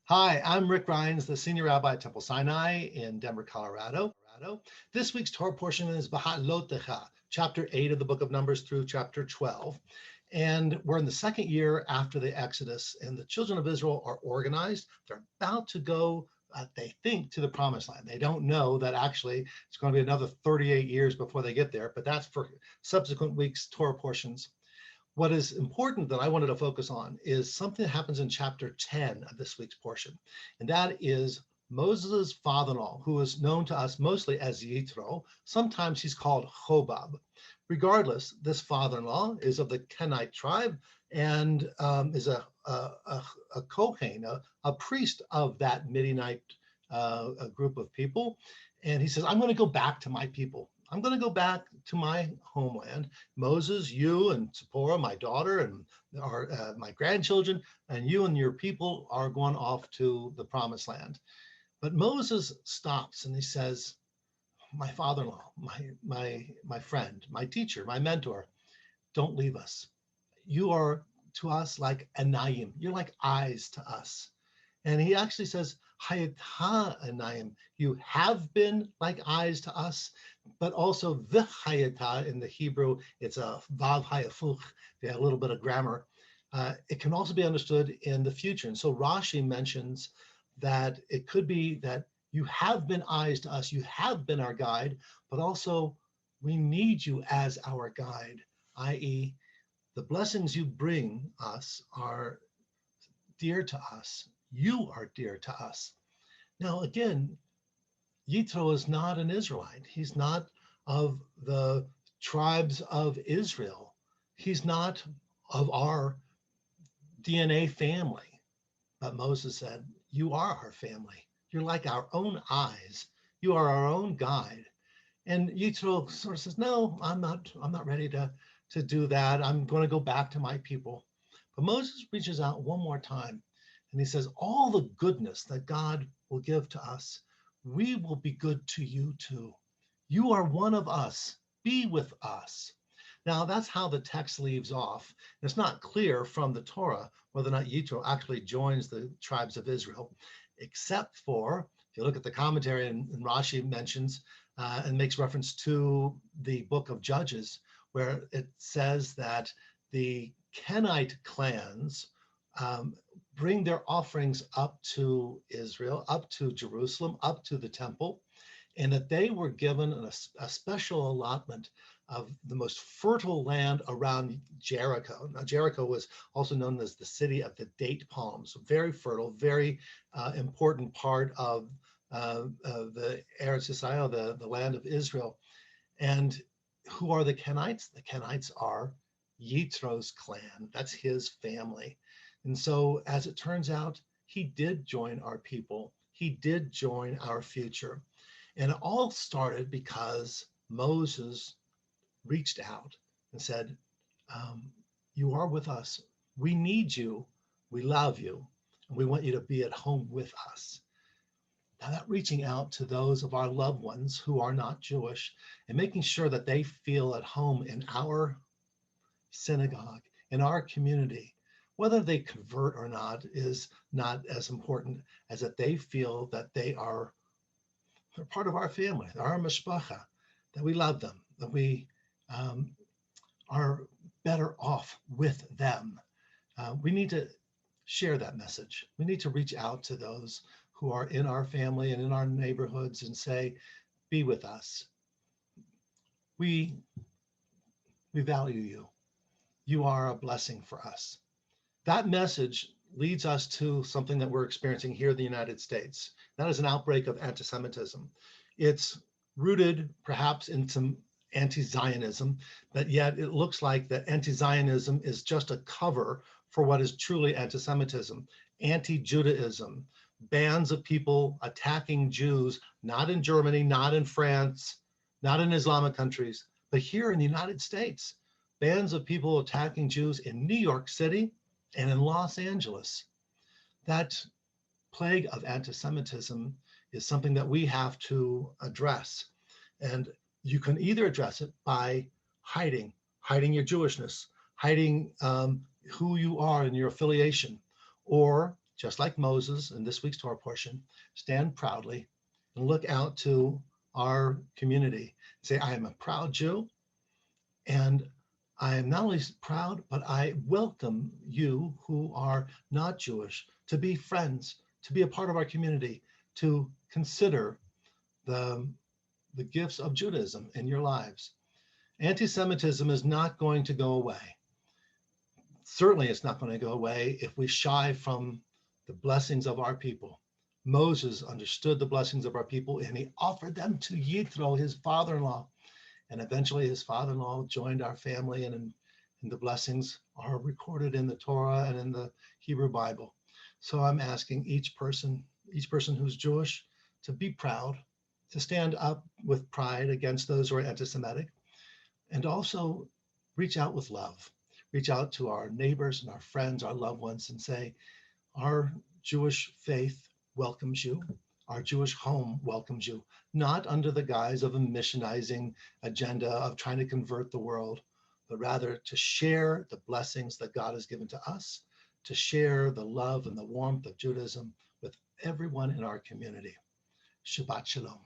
Hi, I'm Rick Rheins, the Senior Rabbi at Temple Sinai in Denver, Colorado. This week's Torah portion is Beha'alotcha, chapter 8 of the book of Numbers through chapter 12. And we're in the second year after the Exodus, and the children of Israel are organized. They're about to go, they think, to the promised land. They don't know that actually it's going to be another 38 years before they get there, but that's for subsequent weeks' Torah portions. What is important that I wanted to focus on is something that happens in chapter 10 of this week's portion, and that is Moses' father-in-law, who is known to us mostly as Yitro. Sometimes he's called Hobab. Regardless, this father-in-law is of the Kenite tribe and is a Kohen, a priest of that Midianite a group of people. And he says, I'm going to go back to my people. I'm going to go back to my homeland. Moses, you and Zipporah, my daughter, and my grandchildren, and you and your people are going off to the promised land. But Moses stops and he says, my father-in-law, my friend, my teacher, my mentor, don't leave us. You are to us like anayim. You're like eyes to us. And he actually says, Hayata anayim, you have been like eyes to us, but also the hayata in the Hebrew, it's a vav hayafuch, they have a little bit of grammar. It can also be understood in the future. And so Rashi mentions that it could be that you have been eyes to us, you have been our guide, but also we need you as our guide, i.e., the blessings you bring us are dear to us. You are dear to us. Now, again, Yitro is not an Israelite. He's not of the tribes of Israel. He's not of our DNA family. But Moses said, you are our family. You're like our own eyes. You are our own guide. And Yitro sort of says, no, I'm not ready to do that. I'm going to go back to my people. But Moses reaches out one more time and he says, all the goodness that God will give to us, we will be good to you too. You are one of us. Be with us. Now, that's how the text leaves off. It's not clear from the Torah whether or not Yitro actually joins the tribes of Israel, except for, if you look at the commentary, and Rashi mentions and makes reference to the book of Judges, where it says that the Kenite clans bring their offerings up to Israel, up to Jerusalem, up to the temple, and that they were given a special allotment of the most fertile land around Jericho. Now, Jericho was also known as the city of the date palms, very fertile, very important part of the Eretz Yisrael, the land of Israel. And who are the Kenites? The Kenites are Yitro's clan. That's his family. And so, as it turns out, he did join our people. He did join our future. And it all started because Moses reached out and said, you are with us. We need you. We love you. And we want you to be at home with us. Now, that reaching out to those of our loved ones who are not Jewish and making sure that they feel at home in our synagogue, in our community, whether they convert or not is not as important as that they feel that they're part of our family, our mishpacha, that we love them, that we are better off with them. We need to share that message. We need to reach out to those who are in our family and in our neighborhoods and say, be with us. We value you. You are a blessing for us. That message leads us to something that we're experiencing here in the United States. That is an outbreak of anti-Semitism. It's rooted perhaps in some anti-Zionism, but yet it looks like that anti-Zionism is just a cover for what is truly anti-Semitism, anti-Judaism, bands of people attacking Jews, not in Germany, not in France, not in Islamic countries, but here in the United States, bands of people attacking Jews in New York City and in Los Angeles. That plague of anti-Semitism is something that we have to address. And you can either address it by hiding your Jewishness, hiding who you are and your affiliation, or just like Moses in this week's Torah portion, stand proudly and look out to our community. Say, I am a proud Jew, and I am not only proud, but I welcome you who are not Jewish to be friends, to be a part of our community, to consider the gifts of Judaism in your lives. Anti-Semitism is not going to go away. Certainly it's not going to go away if we shy from the blessings of our people. Moses understood the blessings of our people, and he offered them to Yitro, his father-in-law. And eventually his father-in-law joined our family, and the blessings are recorded in the Torah and in the Hebrew Bible. So I'm asking each person who's Jewish to be proud, to stand up with pride against those who are anti-Semitic, and also reach out with love. Reach out to our neighbors and our friends, our loved ones, and say, our Jewish faith welcomes you. Our Jewish home welcomes you, not under the guise of a missionizing agenda of trying to convert the world, but rather to share the blessings that God has given to us, to share the love and the warmth of Judaism with everyone in our community. Shabbat Shalom.